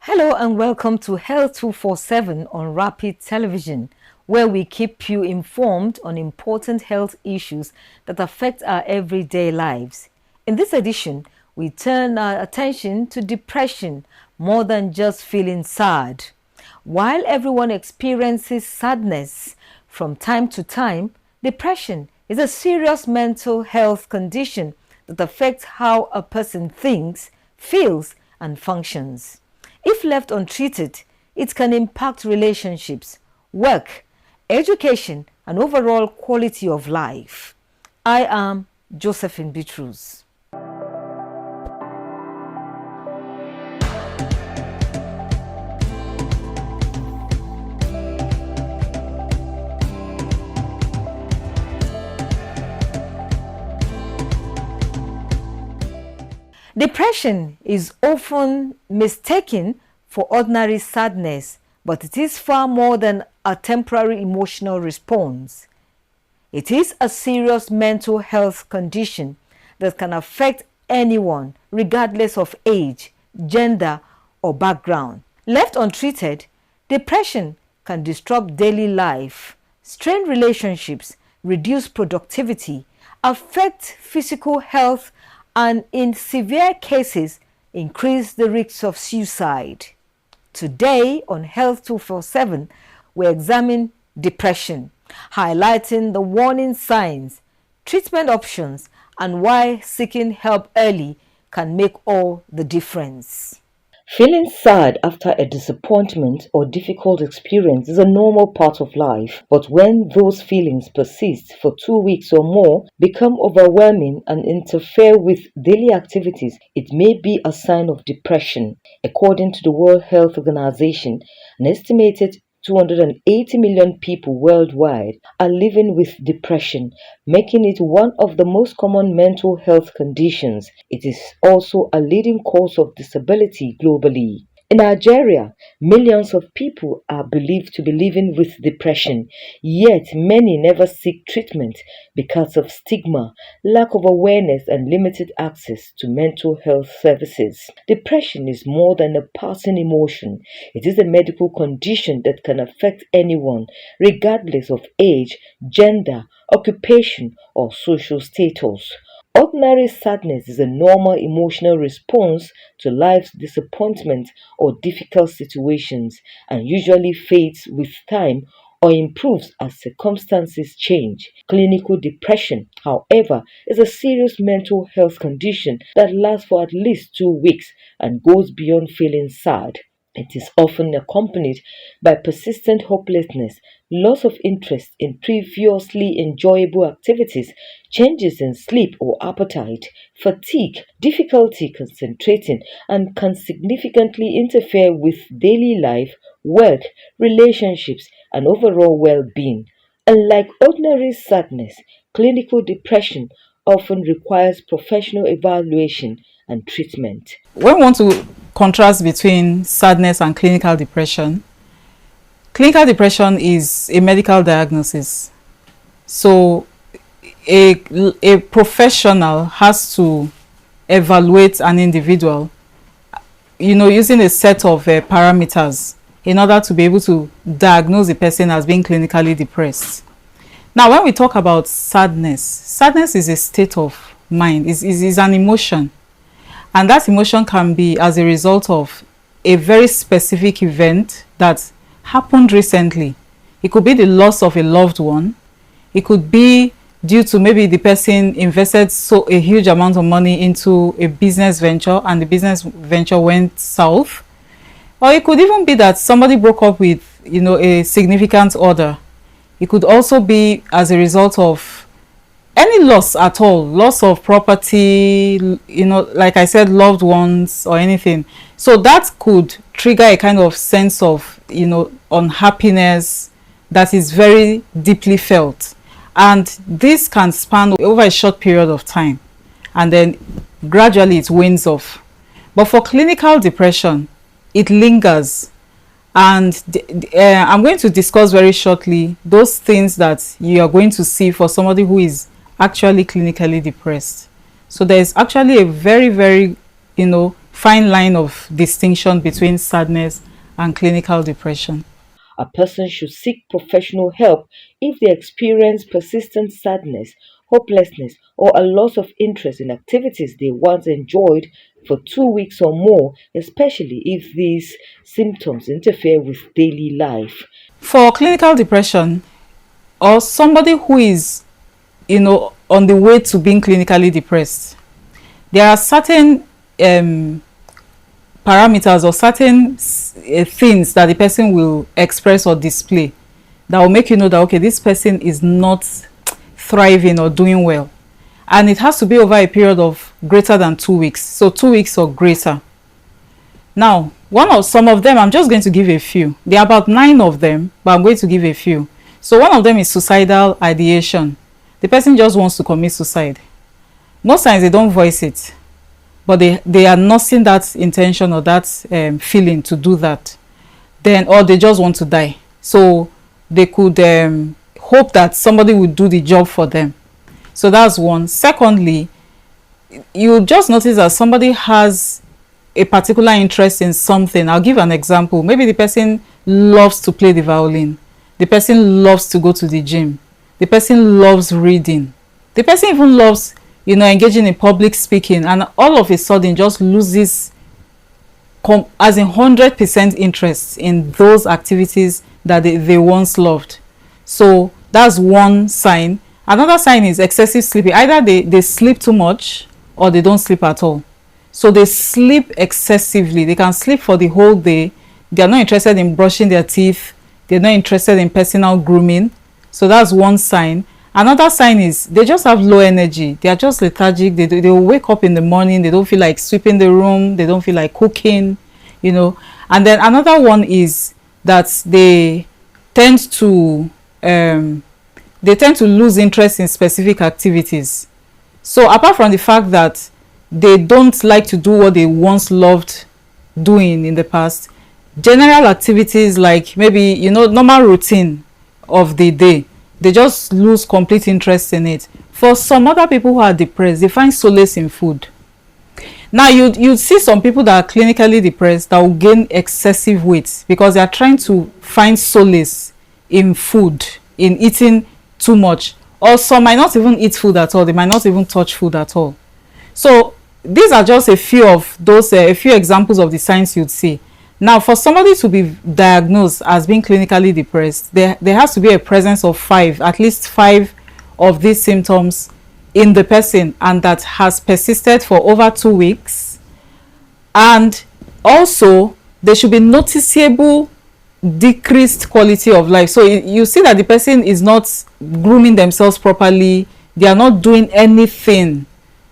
Hello and welcome to Health 247 on Rapid Television, where we keep you informed on important health issues that affect our everyday lives. In this edition, we turn our attention to depression more than just feeling sad. While everyone experiences sadness from time to time, depression is a serious mental health condition that affects how a person thinks, feels, and functions. If left untreated, it can impact relationships, work, education, and overall quality of life. I am Josephine Bitrus. Depression is often mistaken for ordinary sadness, but it is far more than a temporary emotional response. It is a serious mental health condition that can affect anyone, regardless of age, gender, or background. Left untreated, depression can disrupt daily life, strain relationships, reduce productivity, affect physical health, and in severe cases, increase the risks of suicide. Today on Health 247, we examine depression, highlighting the warning signs, treatment options, and why seeking help early can make all the difference. Feeling sad after a disappointment or difficult experience is a normal part of life, but when those feelings persist for 2 weeks or more, become overwhelming, and interfere with daily activities, it may be a sign of depression. According to the World Health Organization, an estimated 280 million people worldwide are living with depression, making it one of the most common mental health conditions. It is also a leading cause of disability globally. In Nigeria, millions of people are believed to be living with depression, yet many never seek treatment because of stigma, lack of awareness, and limited access to mental health services. Depression is more than a passing emotion. It is a medical condition that can affect anyone, regardless of age, gender, occupation, or social status. Ordinary sadness is a normal emotional response to life's disappointment or difficult situations and usually fades with time or improves as circumstances change. Clinical depression, however, is a serious mental health condition that lasts for at least 2 weeks and goes beyond feeling sad. It is often accompanied by persistent hopelessness, loss of interest in previously enjoyable activities, changes in sleep or appetite, fatigue, difficulty concentrating, and can significantly interfere with daily life, work, relationships, and overall well being. Unlike ordinary sadness, clinical depression often requires professional evaluation and treatment. When we want to contrast between sadness and clinical depression is a medical diagnosis. So a professional has to evaluate an individual, using a set of parameters in order to be able to diagnose the person as being clinically depressed. Now, when we talk about sadness is a state of mind, is an emotion. And that emotion can be as a result of a very specific event that happened recently. It could be the loss of a loved one. It could be due to maybe the person invested a huge amount of money into a business venture and the business venture went south. Or it could even be that somebody broke up with, a significant other. It could also be as a result of any loss at all, loss of property, like I said, loved ones or anything. So that could trigger a kind of sense of, unhappiness that is very deeply felt. And this can span over a short period of time. And then gradually it wanes off. But for clinical depression, it lingers. And I'm going to discuss very shortly those things that you are going to see for somebody who is actually clinically depressed. So there is actually a very, very, fine line of distinction between sadness and clinical depression. A person should seek professional help if they experience persistent sadness, hopelessness, or a loss of interest in activities they once enjoyed for 2 weeks or more, especially if these symptoms interfere with daily life. For clinical depression, or somebody who is, on the way to being clinically depressed, there are certain parameters or certain things that the person will express or display that will make you know that, okay, this person is not thriving or doing well. And it has to be over a period of greater than 2 weeks. So 2 weeks or greater. Now, some of them, I'm just going to give a few. There are about 9 of them, but I'm going to give a few. So one of them is suicidal ideation. The person just wants to commit suicide. Most times they don't voice it, but they are nursing that intention or that feeling to do that. Then, or they just want to die. So they could hope that somebody would do the job for them. So that's one. Secondly, you just notice that somebody has a particular interest in something. I'll give an example. Maybe the person loves to play the violin. The person loves to go to the gym. The person loves reading. The person even loves, engaging in public speaking, and all of a sudden just loses as in 100% interest in those activities that they once loved. So that's one sign. Another sign is excessive sleeping. Either they sleep too much or they don't sleep at all. So they sleep excessively. They can sleep for the whole day. They are not interested in brushing their teeth. They're not interested in personal grooming. So that's one sign. Another sign is they just have low energy. They are just lethargic. They will wake up in the morning. They don't feel like sweeping the room. They don't feel like cooking, And then another one is that they tend to lose interest in specific activities. So apart from the fact that they don't like to do what they once loved doing in the past, general activities like maybe, normal routine of the day, they just lose complete interest in it. For some other people who are depressed, they find solace in food. Now, you'd see some people that are clinically depressed that will gain excessive weight because they are trying to find solace in food, in eating too much. Or some might not even eat food at all. They might not even touch food at all. So these are just a few of those, a few examples of the signs you'd see. Now, for somebody to be diagnosed as being clinically depressed, there has to be a presence of at least five of these symptoms in the person, and that has persisted for over 2 weeks. And also, there should be noticeable decreased quality of life. So you see that the person is not grooming themselves properly. They are not doing anything.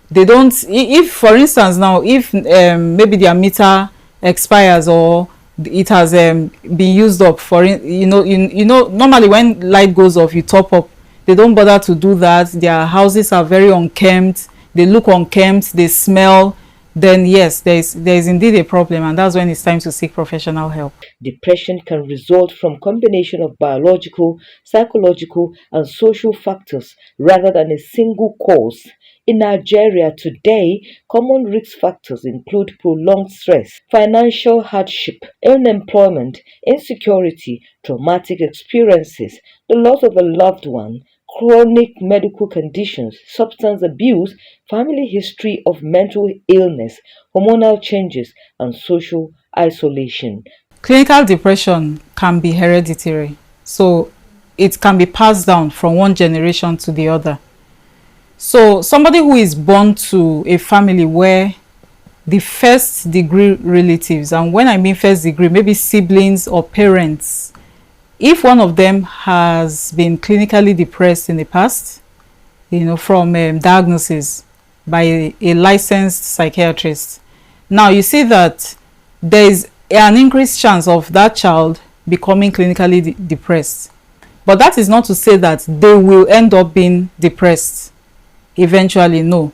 They don't, if for instance now, if maybe their meter expires or it has been used up for normally when light goes off you top up. They don't bother to do that. Their houses are very unkempt. They look unkempt. They smell. Then yes, there is indeed a problem, and that's when it's time to seek professional help. Depression can result from combination of biological, psychological, and social factors rather than a single cause. In Nigeria today, common risk factors include prolonged stress, financial hardship, unemployment, insecurity, traumatic experiences, the loss of a loved one, chronic medical conditions, substance abuse, family history of mental illness, hormonal changes, and social isolation. Clinical depression can be hereditary, so it can be passed down from one generation to the other. So somebody who is born to a family where the first degree relatives, and when I mean first degree, maybe siblings or parents, if one of them has been clinically depressed in the past, from diagnosis by a licensed psychiatrist, now you see that there is an increased chance of that child becoming clinically depressed. But that is not to say that they will end up being depressed eventually. No,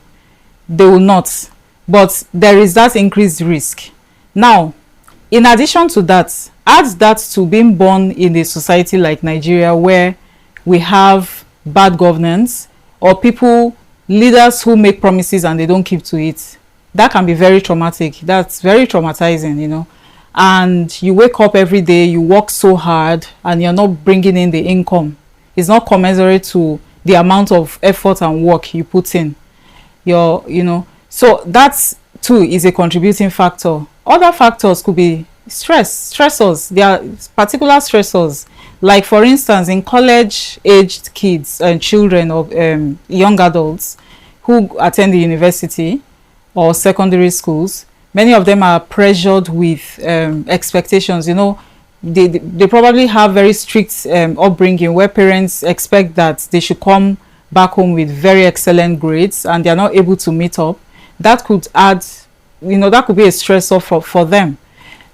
they will not. But there is that increased risk. Now, in addition to that, add that to being born in a society like Nigeria where we have bad governance or leaders who make promises and they don't keep to it. that can be very traumatic. That's very traumatizing, you know. And you wake up every day, you work so hard, and you're not bringing in the income. It's not commensurate to the amount of effort and work you put in. You know, so that's too is a contributing factor. Other factors could be stressors. There are particular stressors, like for instance, in college aged kids and children of young adults who attend the university or secondary schools. Many of them are pressured with expectations. You know, they probably have very strict upbringing where parents expect that they should come back home with very excellent grades, and they are not able to meet up. That could add, you know, that could be a stressor for them.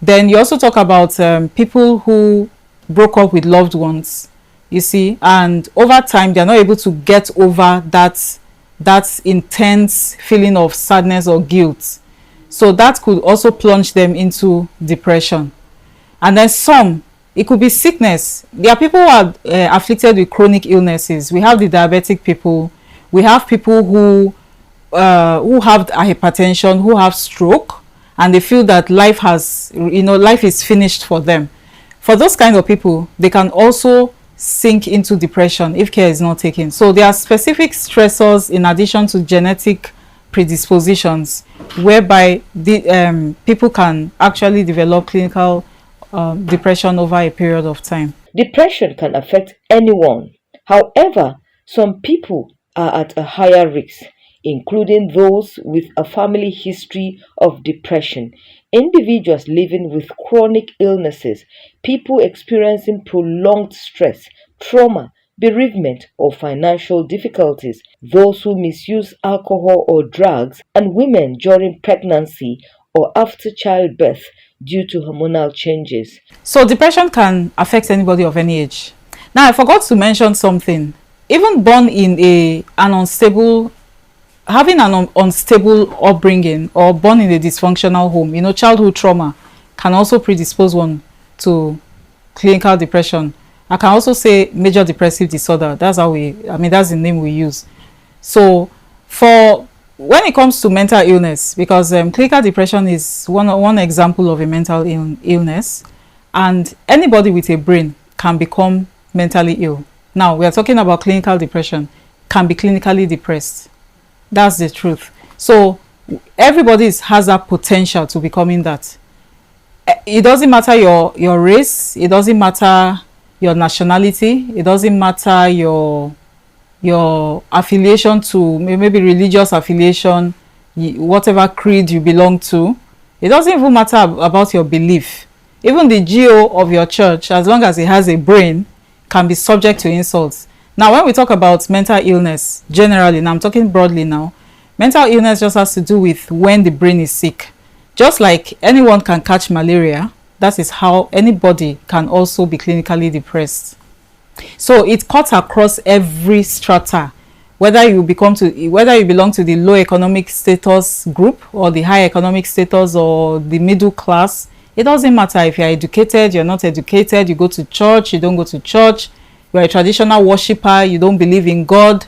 Then you also talk about people who broke up with loved ones, you see, and over time they are not able to get over that intense feeling of sadness or guilt. So that could also plunge them into depression. And then it could be sickness. There are people who are afflicted with chronic illnesses. We have the diabetic people. We have people who have hypertension, who have stroke, and they feel that life is finished for them. For those kind of people, they can also sink into depression if care is not taken. So there are specific stressors in addition to genetic predispositions, whereby the people can actually develop clinical depression over a period of time. Depression can affect anyone. However, some people are at a higher risk, including those with a family history of depression, individuals living with chronic illnesses, people experiencing prolonged stress, trauma, bereavement, or financial difficulties, those who misuse alcohol or drugs, and women during pregnancy or after childbirth due to hormonal changes. So depression can affect anybody of any age. Now, I forgot to mention something. Even born in having an unstable upbringing or born in a dysfunctional home, you know, childhood trauma can also predispose one to clinical depression. I can also say major depressive disorder. That's the name we use. So when it comes to mental illness, because clinical depression is one example of a mental illness, and anybody with a brain can become mentally ill. Now, we are talking about clinical depression, can be clinically depressed. That's the truth. So everybody has that potential to becoming that. It doesn't matter your race, it doesn't matter your nationality, it doesn't matter your affiliation to maybe religious affiliation, whatever creed you belong to. It doesn't even matter about your belief. Even the GO of your church, as long as it has a brain, can be subject to insults. Now, when we talk about mental illness generally, now I'm talking broadly now, mental illness just has to do with when the brain is sick. Just like anyone can catch malaria, that is how anybody can also be clinically depressed. So it cuts across every strata, whether you belong to the low economic status group or the high economic status or the middle class. It doesn't matter if you're educated, you're not educated, you go to church, you don't go to church, you're a traditional worshiper, you don't believe in God,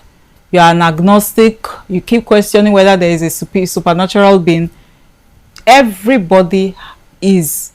you're an agnostic, you keep questioning whether there is a supernatural being. Everybody is,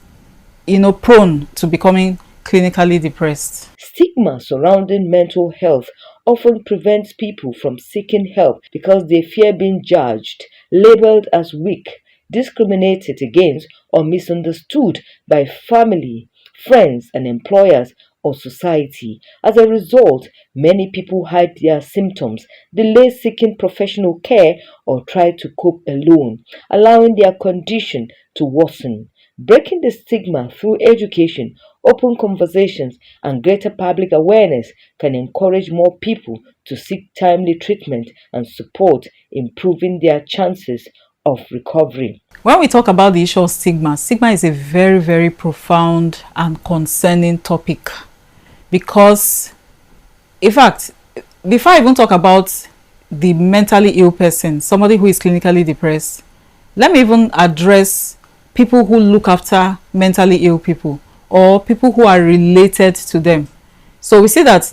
prone to becoming clinically depressed. Stigma surrounding mental health often prevents people from seeking help because they fear being judged, labeled as weak, discriminated against, or misunderstood by family, friends, and employers or society. As a result, many people hide their symptoms, delay seeking professional care, or try to cope alone, allowing their condition to worsen. Breaking the stigma through education, open conversations, and greater public awareness can encourage more people to seek timely treatment and support, improving their chances of recovery. When we talk about the issue of stigma is a very, very profound and concerning topic, because, in fact, before I even talk about the mentally ill person, somebody who is clinically depressed, let me even address people who look after mentally ill people or people who are related to them. So we see that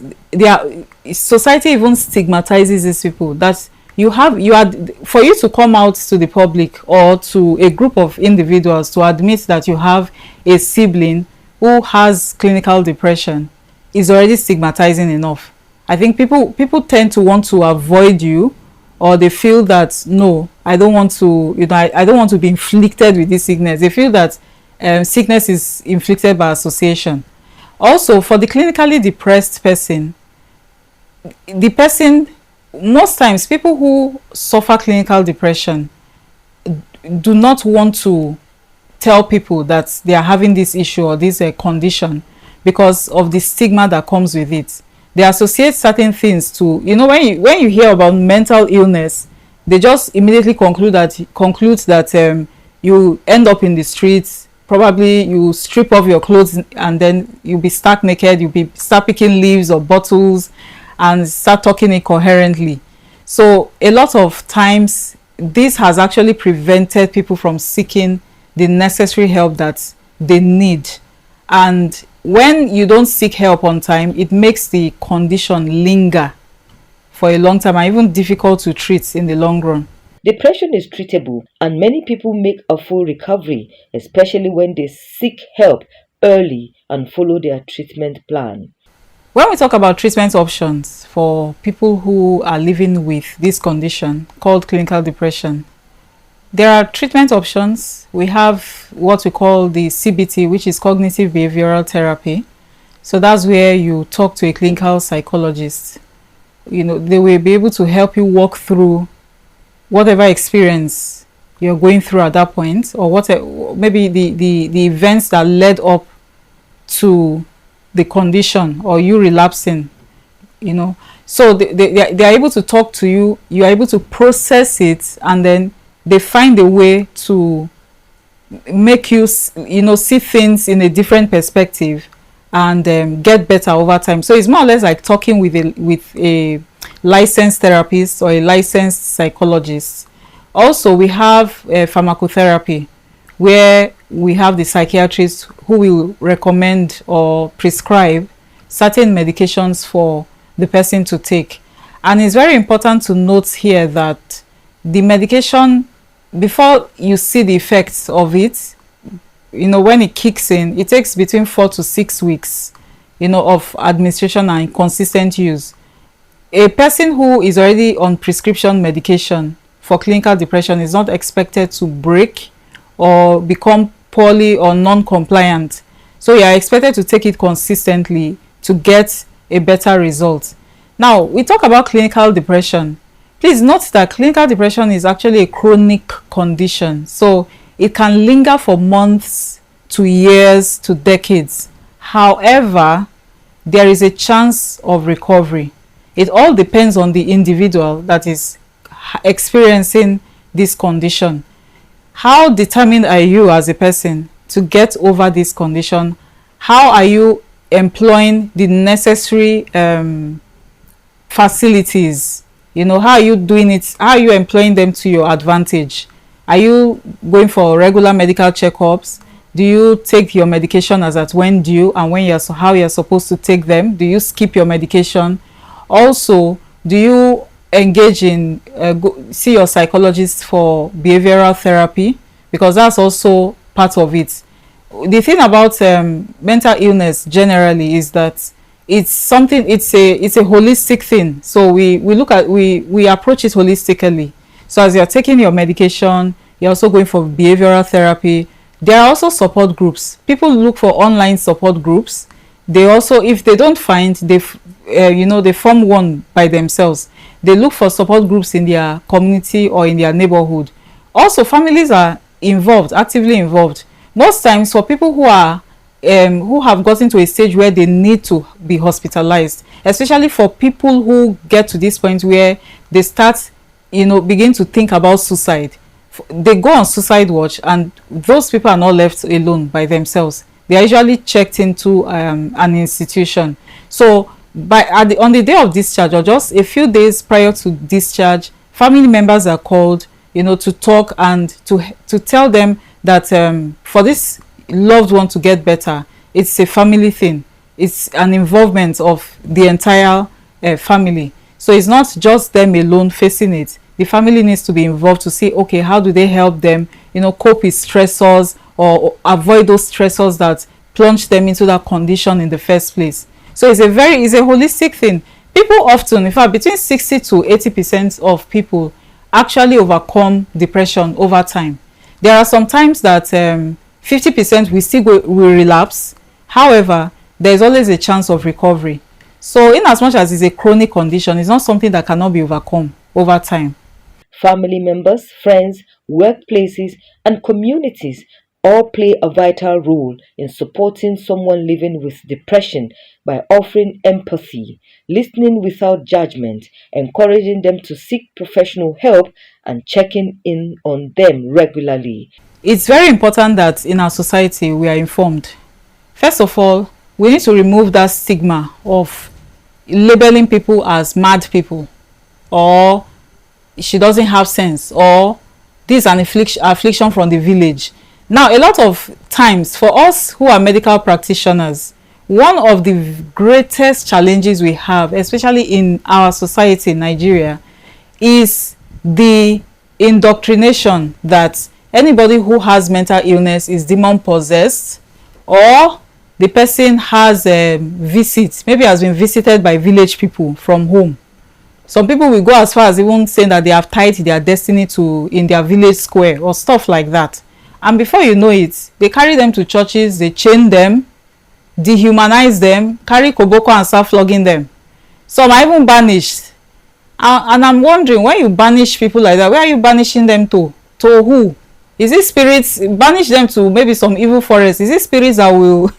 society even stigmatizes these people, that you are, for you to come out to the public or to a group of individuals to admit that you have a sibling who has clinical depression is already stigmatizing enough. I think people tend to want to avoid you, or they feel that no, I don't want to, I don't want to be inflicted with this sickness. They feel that sickness is inflicted by association. Also, for the clinically depressed person, the person, most times people who suffer clinical depression do not want to tell people that they are having this issue or this condition because of the stigma that comes with it. They associate certain things to, when you hear about mental illness, they just immediately conclude that you end up in the streets. Probably you strip off your clothes and then you'll be stark naked. Start picking leaves or bottles and start talking incoherently. So a lot of times this has actually prevented people from seeking the necessary help that they need. And when you don't seek help on time, it makes the condition linger for a long time and even difficult to treat in the long run. Depression is treatable, and many people make a full recovery, especially when they seek help early and follow their treatment plan. When we talk about treatment options for people who are living with this condition called clinical depression, there are treatment options. We have what we call the CBT, which is cognitive behavioral therapy. So that's where you talk to a clinical psychologist. They will be able to help you walk through whatever experience you're going through at that point, or maybe the events that led up to the condition or you relapsing. So they are able to talk to you. You are able to process it, and then they find a way to make you see things in a different perspective and get better over time. So it's more or less like talking with a licensed therapist or a licensed psychologist. Also, we have pharmacotherapy, where we have the psychiatrist who will recommend or prescribe certain medications for the person to take. And it's very important to note here that the medication, before you see the effects of it, when it kicks in, it takes between 4 to 6 weeks, of administration and consistent use. A person who is already on prescription medication for clinical depression is not expected to break or become poorly or non-compliant. So you are expected to take it consistently to get a better result. Now, we talk about clinical depression. Please note that clinical depression is actually a chronic condition. So it can linger for months to years to decades. However, there is a chance of recovery. It all depends on the individual that is experiencing this condition. How determined are you as a person to get over this condition? How are you employing the necessary facilities? How are you doing it? How are you employing them to your advantage? Are you going for regular medical checkups? Do you take your medication as at when due and how you're supposed to take them? Do you skip your medication? Also, do you engage in see your psychologist for behavioral therapy? Because that's also part of it. The thing about mental illness generally is that it's a holistic thing. So we approach it holistically. So as you're taking your medication, you're also going for behavioral therapy. There are also support groups. People look for online support groups. They also, if they don't find, they form one by themselves. They look for support groups in their community or in their neighborhood. Also, families are actively involved. Most times, for people who have gotten to a stage where they need to be hospitalized, especially for people who get to this point where they start, begin to think about suicide. They go on suicide watch, and those people are not left alone by themselves. They are usually checked into an institution. So on the day of discharge, or just a few days prior to discharge, family members are called, to talk and to tell them that for this loved one to get better, it's a family thing. It's an involvement of the entire family. So it's not just them alone facing it. the family needs to be involved to see, okay, how do they help them, cope with stressors or avoid those stressors that plunge them into that condition in the first place. So it's a holistic thing. People often, in fact, between 60 to 80% of people actually overcome depression over time. There are some times that 50% will relapse. However, there is always a chance of recovery. So in as much as it's a chronic condition, it's not something that cannot be overcome over time. Family members, friends, workplaces, and communities all play a vital role in supporting someone living with depression by offering empathy, listening without judgment, encouraging them to seek professional help, and checking in on them regularly. It's very important that in our society we are informed. First of all, we need to remove that stigma of labeling people as mad people, or she doesn't have sense, or this is an affliction from the village. Now, a lot of times for us who are medical practitioners, one of the greatest challenges we have, especially in our society in Nigeria, is the indoctrination that anybody who has mental illness is demon possessed, or the person has a visit, maybe has been visited by village people from home. Some people will go as far as even saying that they have tied their destiny to in their village square or stuff like that. And before you know it, they carry them to churches, they chain them, dehumanize them, carry koboko and start flogging them. Some are even banished. And I'm wondering, when you banish people like that, where are you banishing them to? To who? Is it spirits? Banish them to maybe some evil forest? Is it spirits that will,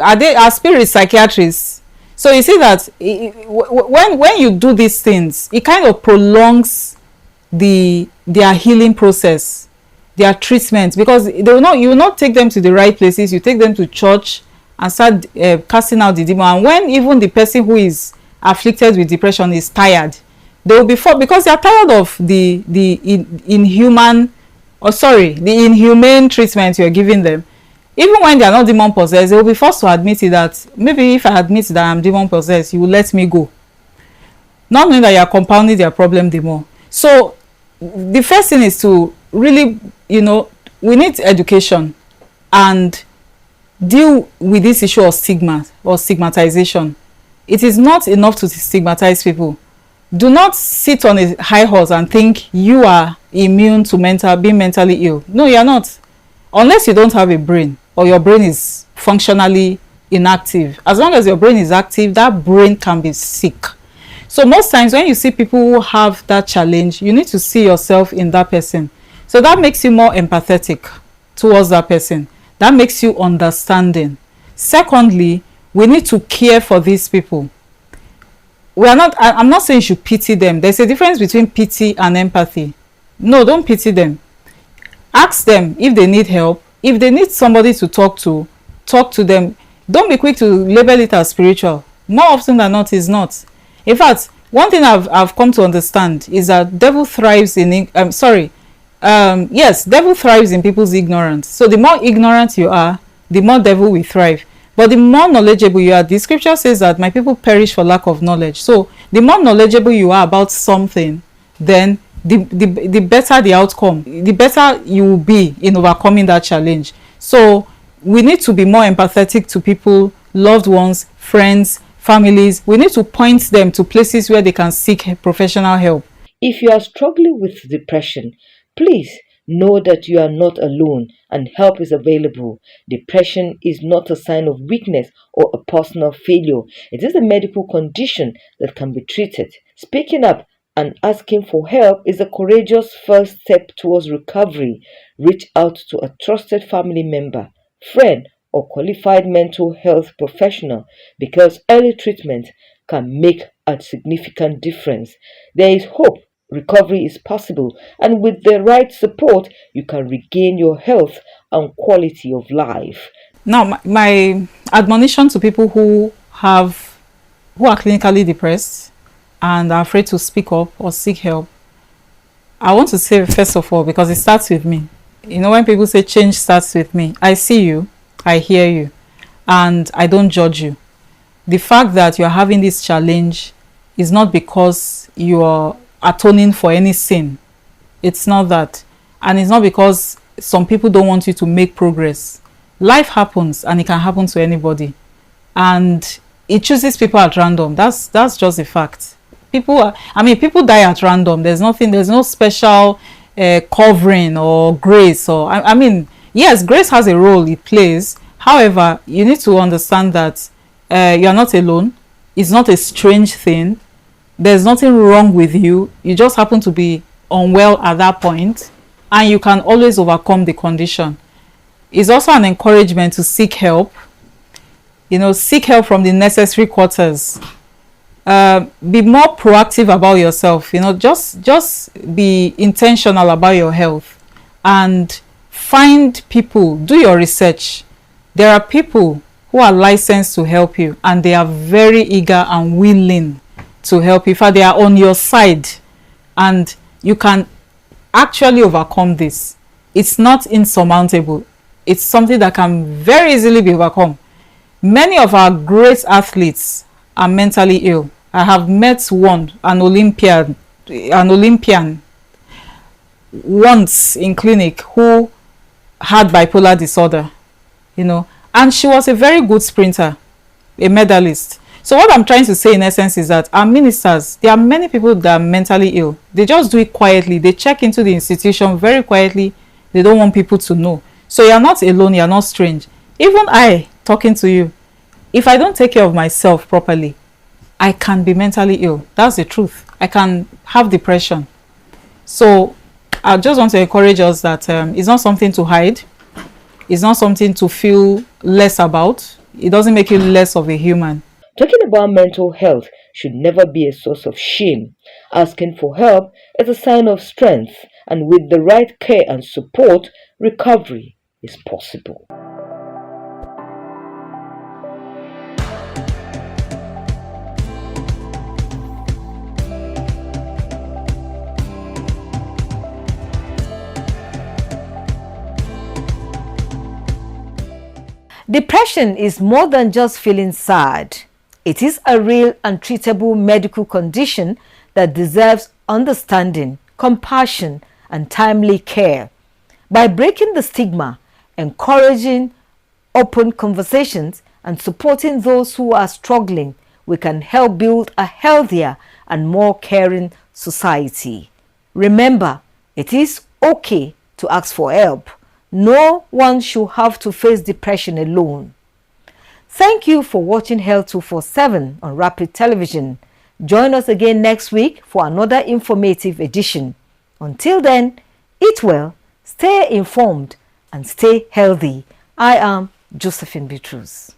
are spirits psychiatrists? So you see that when you do these things, it kind of prolongs their healing process, their treatment, because you will not take them to the right places. You take them to church and start casting out the demon. And when even the person who is afflicted with depression is tired, they will be because they are tired of the inhumane treatment you are giving them. Even when they are not demon possessed, they will be forced to admit it, that maybe if I admit that I'm demon possessed, you will let me go, not knowing that you are compounding their problem the more. So the first thing is to really, we need education and deal with this issue of stigma or stigmatization. It is not enough to stigmatize people. Do not sit on a high horse and think you are immune to being mentally ill. No, you are not, unless you don't have a brain or your brain is functionally inactive. As long as your brain is active, that brain can be sick. So most times when you see people who have that challenge, you need to see yourself in that person. So that makes you more empathetic towards that person. That makes you understanding. Secondly, we need to care for these people. I'm not saying you should pity them. There's a difference between pity and empathy. No, don't pity them. Ask them if they need help. If they need somebody to talk to them. Don't be quick to label it as spiritual. More often than not, it's not. In fact, one thing I've come to understand is that devil thrives in devil thrives in people's ignorance. So the more ignorant you are, the more devil will thrive. But the more knowledgeable you are, the scripture says that my people perish for lack of knowledge. So the more knowledgeable you are about something, then the better the outcome, the better you will be in overcoming that challenge. So we need to be more empathetic to people, loved ones, friends, families. We need to point them to places where they can seek professional help. If you are struggling with depression, please know that you are not alone and help is available. Depression is not a sign of weakness or a personal failure. It is a medical condition that can be treated. Speaking up and asking for help is a courageous first step towards recovery. Reach out to a trusted family member, friend, or qualified mental health professional, because early treatment can make a significant difference. There is hope. Recovery is possible, and with the right support, you can regain your health and quality of life. Now, my admonition to people who are clinically depressed and are afraid to speak up or seek help, I want to say, first of all, because it starts with me. When people say change starts with me, I see you, I hear you, and I don't judge you. The fact that you're having this challenge is not because you are atoning for any sin. It's not that. And it's not because some people don't want you to make progress. Life happens, and it can happen to anybody. And it chooses people at random. That's just a fact. People die at random. There's no special covering or grace. Or yes, grace has a role it plays. However, you need to understand that you're not alone. It's not a strange thing. There's nothing wrong with you. You just happen to be unwell at that point, and you can always overcome the condition. It's also an encouragement to seek help. Seek help from the necessary quarters. Be more proactive about yourself. Just be intentional about your health, and find people. Do your research. There are people who are licensed to help you, and they are very eager and willing to help you. In fact, they are on your side, and you can actually overcome this. It's not insurmountable. It's something that can very easily be overcome. Many of our great athletes are mentally ill. I have met an Olympian once in clinic who had bipolar disorder, and she was a very good sprinter, a medalist. So what I'm trying to say in essence is that our ministers, there are many people that are mentally ill. They just do it quietly. They check into the institution very quietly. They don't want people to know. So you're not alone. You're not strange. Even I, talking to you, if I don't take care of myself properly, I can be mentally ill. That's the truth. I can have depression. So I just want to encourage us that it's not something to hide. It's not something to feel less about. It doesn't make you less of a human. Talking about mental health should never be a source of shame. Asking for help is a sign of strength, and with the right care and support, recovery is possible. Depression is more than just feeling sad. It is a real and treatable medical condition that deserves understanding, compassion, and timely care. By breaking the stigma, encouraging open conversations, and supporting those who are struggling, we can help build a healthier and more caring society. Remember, it is okay to ask for help. No one should have to face depression alone. Thank you for watching Health 247 on Rapid Television. Join us again next week for another informative edition. Until then, eat well, stay informed, and stay healthy. I am Josephine Beatrice.